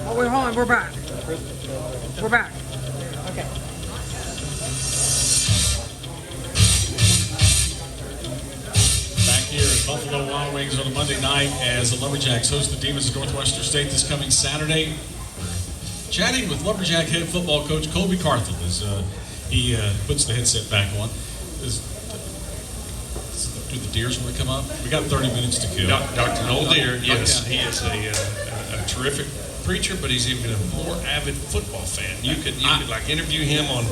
Oh, wait, hold on. We're back. We're back. Okay. Back here at Buffalo Wild Wings on a Monday night as the Lumberjacks host the Demons of Northwestern State this coming Saturday. Chatting with Lumberjack head football coach Colby Carthel as he puts the headset back on. Do the Deers want to come up? We got 30 minutes to kill. Dr. Noel Deer, yes, he is a terrific preacher, but he's even a more avid football fan. You could like interview him on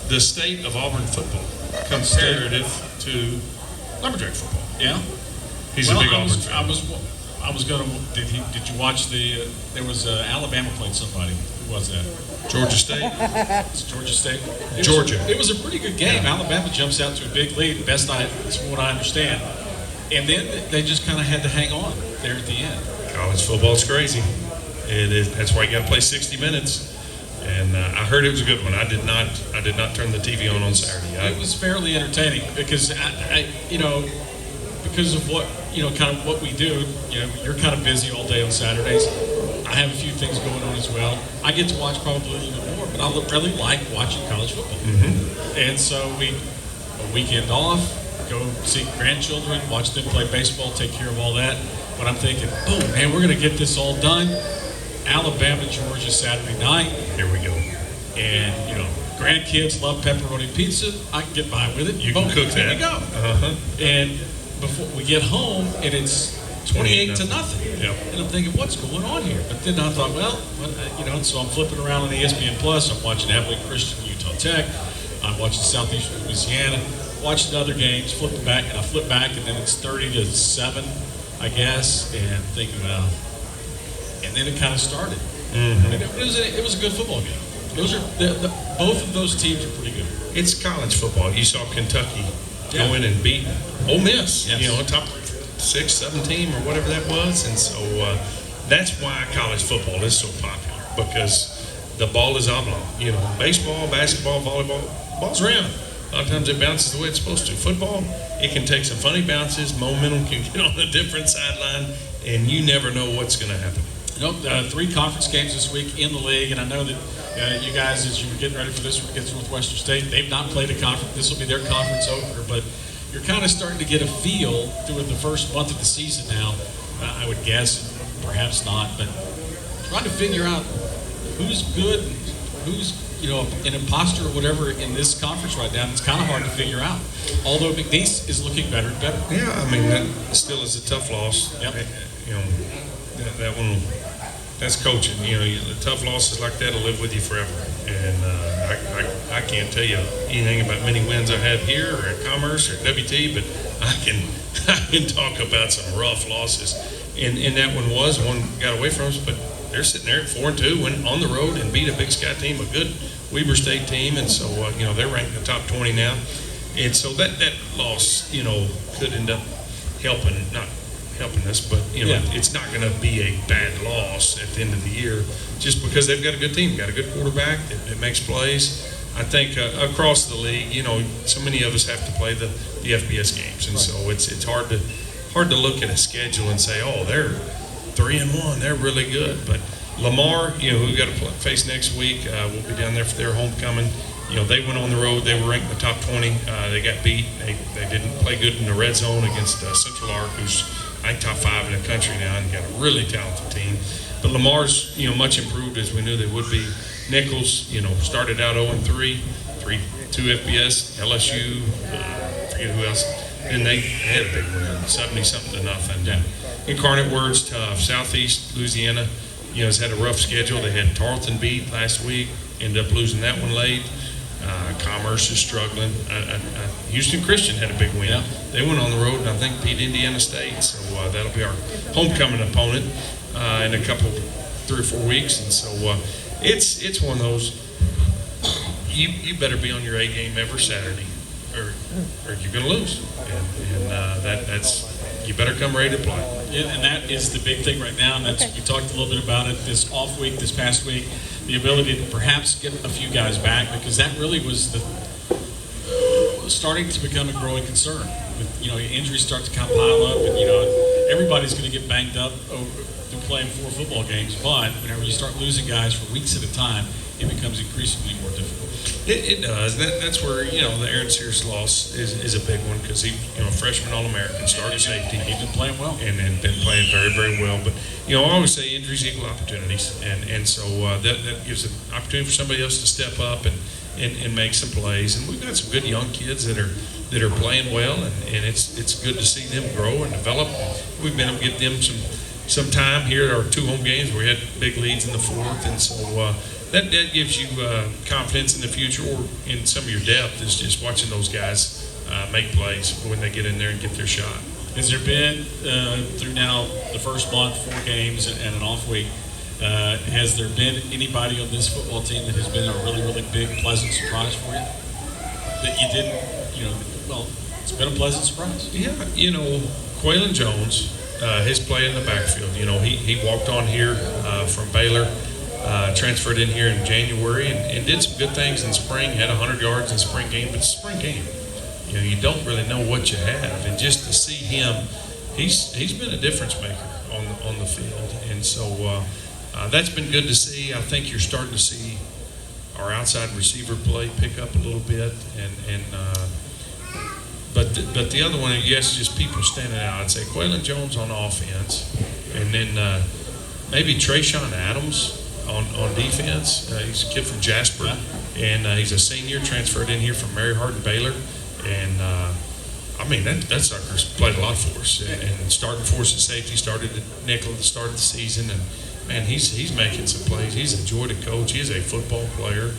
the state of Auburn football comparative to Lumberjack football. Yeah, he's a big Auburn fan. I was going to. Did you watch the? There was Alabama playing somebody. Who was that? Georgia State. It's Georgia State. Georgia. It was a pretty good game. Yeah. Alabama jumps out to a big lead. That's from what I understand. And then they just kind of had to hang on there at the end. College football's crazy. It is. That's why you got to play 60 minutes. And I heard it was a good one. I did not turn the TV on Saturday. It was fairly entertaining because because of what kind of what we do. You're kind of busy all day on Saturdays. I have a few things going on as well. I get to watch probably a little bit more, but I really like watching college football. Mm-hmm. And so a weekend off, go see grandchildren, watch them play baseball, take care of all that. But I'm thinking, oh man, we're going to get this all done. Alabama, Georgia, Saturday night. Here we go. And grandkids love pepperoni pizza. I can get by with it. You can cook that. There we go. Uh-huh. And before we get home, and it's 28 to nothing. Yep. And I'm thinking, what's going on here? But then I thought, so I'm flipping around on ESPN Plus. I'm watching Abilene Christian, Utah Tech. I'm watching Southeastern Louisiana. Watching other games, flipping back, and I flip back, and then it's 30-7, I guess, and thinking, well, and then it kind of started. Mm-hmm. And it was a good football game. Those are both of those teams are pretty good. It's college football. You saw Kentucky go in and beat Ole Miss. Yes. Top 6-7 team or whatever that was, and so that's why college football is so popular, because the ball is oblong. Baseball, basketball, volleyball, ball's round. A lot of times it bounces the way it's supposed to. Football, it can take some funny bounces. Momentum can get on a different sideline, and you never know what's going to happen. 3 conference games this week in the league, and I know that you guys, as you were getting ready for this one against Northwestern State, they've not played a conference. This will be their conference opener, but you're kind of starting to get a feel through the first month of the season now, I would guess, perhaps not, but trying to figure out who's good and who's, an imposter or whatever in this conference right now. It's kind of hard to figure out, although McNeese is looking better and better. Yeah, I mean, that still is a tough loss. Yep. That one, that's coaching. The tough losses like that will live with you forever. And I can't tell you anything about many wins I've had here or at Commerce or WT, but I can talk about some rough losses. And that one got away from us, but they're sitting there at 4-2, went on the road and beat a Big Sky team, a good Weber State team, and so they're ranked in the top 20 now. And so that loss, could end up not helping us, but it's not going to be a bad loss at the end of the year, just because they've got a good team, got a good quarterback that makes plays. I think across the league, so many of us have to play the FBS games, and so it's hard to look at a schedule and say, oh, they're 3-1, they're really good. But Lamar, who we got to face next week, we'll be down there for their homecoming. They went on the road. They were ranked in the top 20. They got beat. They didn't play good in the red zone against Central Arc, who's I think top 5 in the country now, and got a really talented team. But Lamar's, much improved as we knew they would be. Nichols, started out 0-3, 2 FBS, LSU, forget who else. And they had a big win, 70-something to nothing. Yeah. Incarnate Word's tough. Southeast Louisiana, has had a rough schedule. They had Tarleton beat last week, ended up losing that one late. Commerce is struggling. Houston Christian had a big win. Yeah. They went on the road and I think beat Indiana State. So that'll be our homecoming opponent in a couple, 3 or 4 weeks. And so it's one of those. You better be on your A game every Saturday, or you're going to lose. And that's you better come ready to play. Yeah, and that is the big thing right now. And that's we talked a little bit about it this off week, this past week. The ability to perhaps get a few guys back, because that really was starting to become a growing concern. With, injuries start to kind of pile up, and everybody's going to get banged up playing 4 football games, but whenever you start losing guys for weeks at a time, it becomes increasingly more difficult. It does. That's where, the Aaron Sears loss is a big one because he, freshman All-American, started safety. He's been playing well. And been playing very, very well. But, I always say injuries equal opportunities. And so that gives an opportunity for somebody else to step up and make some plays. And we've got some good young kids that are playing well, and it's good to see them grow and develop. We've been able to get them some time here at our 2 home games where we had big leads in the 4th. And so that gives you confidence in the future, or in some of your depth is just watching those guys make plays when they get in there and get their shot. Has there been, through now the first month, 4 games and an off week, has there been anybody on this football team that has been a really, really big, pleasant surprise for you? That you didn't, well, it's been a pleasant surprise. Yeah, Quaylen Jones, his play in the backfield, he walked on here from Baylor, transferred in here in January and did some good things in spring, had 100 yards in spring game, but it's a spring game. You don't really know what you have, and just to see him, he's been a difference maker on the field, and so that's been good to see. I think you're starting to see our outside receiver play pick up a little bit, but the other one, yes, just people standing out. I'd say Quaylen Jones on offense, and then maybe Trayshawn Adams on defense. He's a kid from Jasper, and he's a senior, transferred in here from Mary Hardin Baylor. And that sucker's played a lot for us, and starting for us at safety, started at nickel at the start of the season, and man, he's making some plays. He's a joy to coach. He's a football player,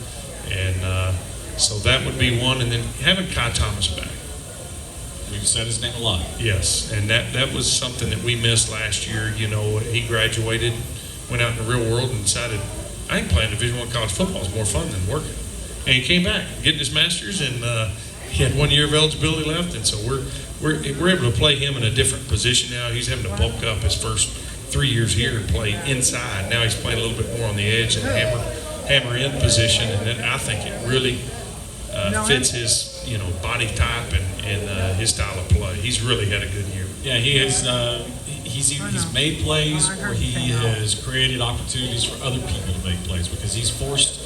and so that would be one. And then having Kai Thomas back. We've said his name a lot. Yes, and that was something that we missed last year. He graduated, went out in the real world, and decided, I ain't playing Division I college football is more fun than working. And he came back, getting his master's, and he had 1 year of eligibility left, and so we're able to play him in a different position now. He's having to bulk up his first 3 years here and play inside. Now he's playing a little bit more on the edge and hammer in position, and then I think it really fits his body type and his style of play. He's really had a good year. Yeah, he has. He's made plays, or he has created opportunities for other people to make plays, because he's forced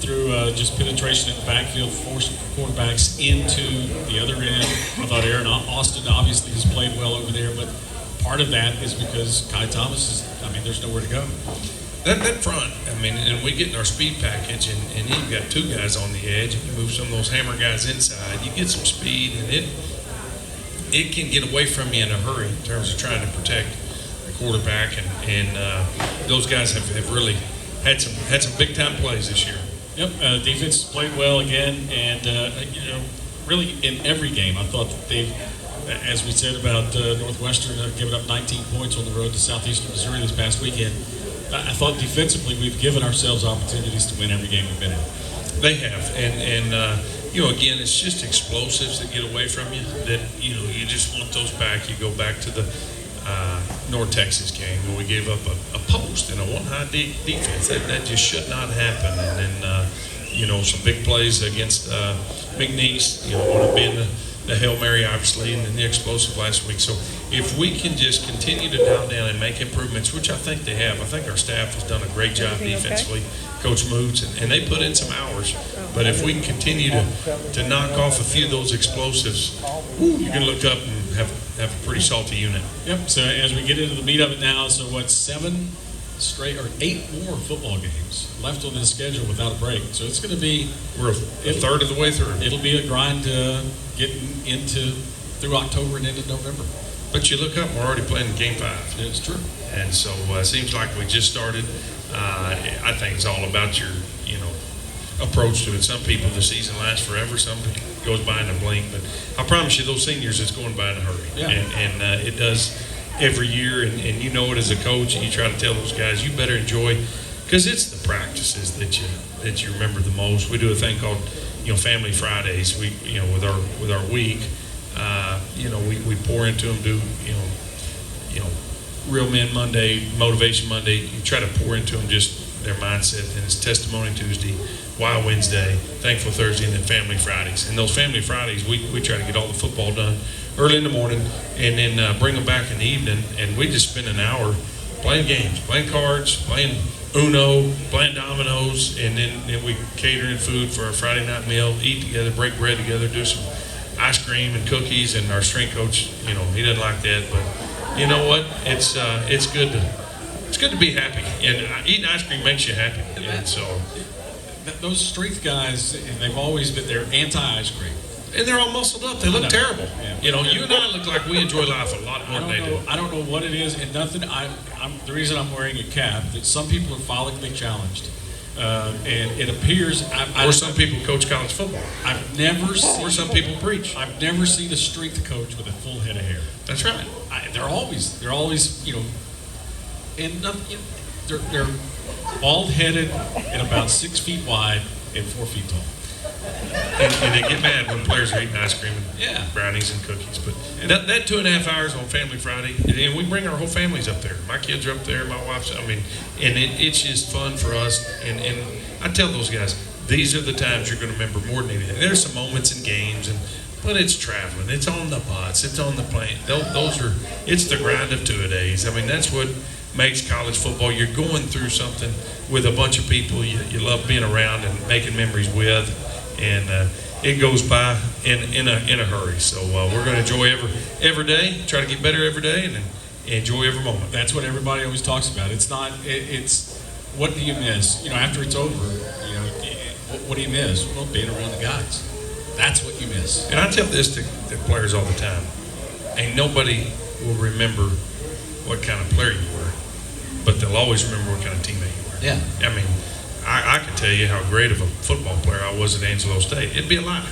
through just penetration in the backfield, forcing quarterbacks into the other end. I thought Aaron Austin obviously has played well over there, but part of that is because Kai Thomas there's nowhere to go. That front, and we get in our speed package, and you've got 2 guys on the edge, and you move some of those hammer guys inside, you get some speed, and it can get away from you in a hurry in terms of trying to protect the quarterback, and those guys have really had some big time plays this year. Yep, defense played well again, and really in every game, I thought that they've, as we said about Northwestern giving up 19 points on the road to Southeastern Missouri this past weekend, I thought defensively we've given ourselves opportunities to win every game we've been in. They have, and again, it's just explosives that get away from you. That you just want those back. You go back to the North Texas game where we gave up a post and a one-high defense. That just should not happen. And then some big plays against McNeese. One of being the Hail Mary, obviously, and then the explosive last week. So if we can just continue to dial down and make improvements, which I think they have. I think our staff has done a great job defensively, Coach Moots, and they put in some hours. But if we can continue to knock off a few of those explosives, you can look up and have a pretty salty unit. Yep, so as we get into the meat of it now, so 7 straight or 8 more football games left on this schedule without a break. So it's going to be, we're a third of the way through. It'll be a grind getting through October and into November. But you look up, we're already playing Game 5. It's true. And so it seems like we just started. I think it's all about your, approach to it. Some people, the season lasts forever. Some goes by in a blink. But I promise you, those seniors, it's going by in a hurry. Yeah. And it does every year. And you know it as a coach, and you try to tell those guys, you better enjoy, because it's the practices that you remember the most. We do a thing called, Family Fridays. We, with our week, we pour into them. Do Real Men Monday, Motivation Monday. You try to pour into them just their mindset, and it's Testimony Tuesday, Why Wednesday, Thankful Thursday, and then Family Fridays. And those Family Fridays, we try to get all the football done early in the morning, and then bring them back in the evening, and we just spend an hour playing games, playing cards, playing Uno, playing dominoes, and then we catering food for our Friday night meal, eat together, break bread together, do some ice cream and cookies. And our strength coach, he doesn't like that, but you know what? It's good to be happy, and eating ice cream makes you happy. And so Those strength guys, and they've always been, they're anti-ice cream. and they're all muscled up. They look terrible. Yeah. You and I look like we enjoy life a lot more than they do. I don't know what it is, and nothing. The reason I'm wearing a cap that some people are follically challenged, and it appears. Or some people coach college football. I've never seen. Or some people preach. I've never seen a strength coach with a full head of hair. That's right. They're always, and they're bald-headed and about 6 feet wide and 4 feet tall. And they get mad when players are eating ice cream and brownies and cookies. But that 2.5 hours on Family Friday, and we bring our whole families up there. My kids are up there, my wife's, and it's just fun for us. And I tell those guys, these are the times you're going to remember more than anything. There's some moments in games, but it's traveling, it's on the bus, it's on the plane. It's the grind of two-a-days. That's what makes college football. You're going through something with a bunch of people you love being around and making memories with, and it goes by in a hurry. So we're going to enjoy every day, try to get better every day, and enjoy every moment. That's what everybody always talks about. It's not. It's what do you miss? After it's over, what do you miss? Well, being around the guys. That's what you miss. And I tell this to players all the time. Ain't nobody will remember what kind of player you were, but they'll always remember what kind of teammate you were. Yeah. I can tell you how great of a football player I was at Angelo State. It'd be a lie,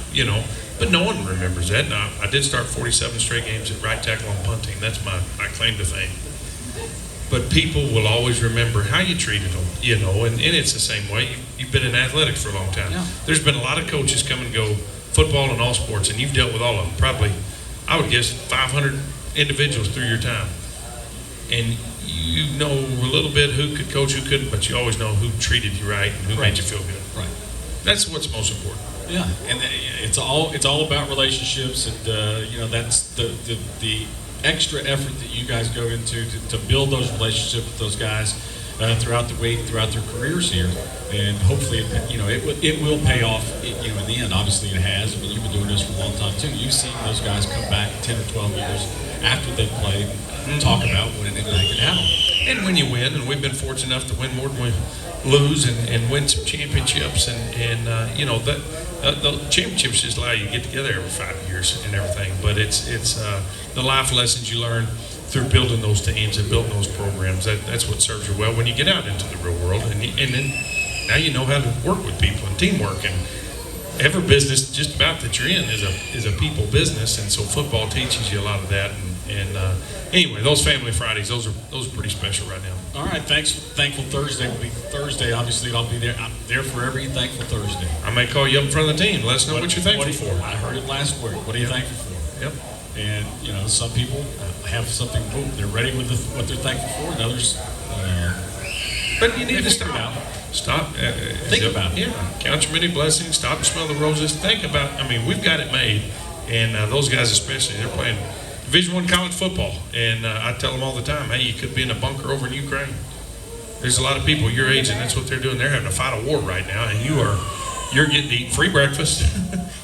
but no one remembers that. Now, I did start 47 straight games at right tackle on punting. That's my claim to fame. But people will always remember how you treated them, and it's the same way. You've been in athletics for a long time. Yeah. There's been a lot of coaches come and go, football and all sports, and you've dealt with all of them. Probably, I would guess, 500 individuals through your time. And you know a little bit who could coach, who couldn't, but you always know who treated you right and who made you feel good. Right. That's what's most important. Yeah, and it's all about relationships, and that's the extra effort that you guys go into to build those relationships with those guys throughout the week, throughout their careers here, and hopefully, it will pay off. In the end, obviously, it has. You've been doing this for a long time too. You've seen those guys come back 10 or 12 years after they've played, talk about when they can have them. And when you win, and we've been fortunate enough to win more than we lose, and win some championships, and the championships just allow you to get together every 5 years and everything. But it's the life lessons you learn through building those teams and building those programs. That's what serves you well when you get out into the real world, and then now you know how to work with people and teamwork. And every business just about that you're in is a people business, and so football teaches you a lot of that. And anyway, those Family Fridays, those are pretty special right now. All right, Thankful Thursday will be Thursday. Obviously, I'll be there. I'm there for every Thankful Thursday. I may call you up in front of the team. Let us know what you're thankful for. I heard it last week. What are you thankful for? Yep. And some people have something. They're ready with what they're thankful for, and others. But you need to stop. Think about it. Yeah. Count your many blessings. Stop and smell the roses. Think about. We've got it made, and those guys especially, they're playing Division I college football, and I tell them all the time, hey, you could be in a bunker over in Ukraine. There's a lot of people your age, and that's what they're doing. They're having to fight a war right now, and you're getting to eat free breakfast.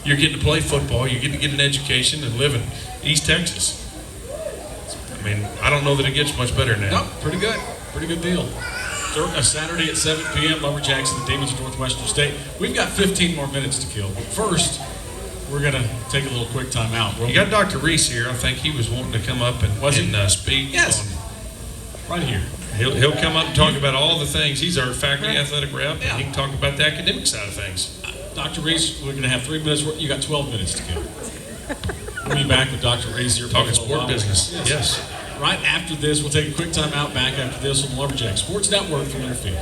You're getting to play football. You're getting to get an education and live in East Texas. I don't know that it gets much better than that. No, pretty good. Pretty good deal. Saturday at 7 p.m., Lumberjacks and the Demons of Northwestern State. We've got 15 more minutes to kill. But first, we're going to take a little quick time out. You got Dr. Reese here. I think he was wanting to come up and speak. Yes. Right here. He'll come up and talk about all the things. He's our faculty athletic rep, and he can talk about the academic side of things. Dr. Reese, we're going to have 3 minutes. You got 12 minutes to kill. We'll be back with Dr. Reese here. Talking sport business. Yes. Right after this, we'll take a quick time out. Back after this on the Lumberjack Sports Network from Interfield.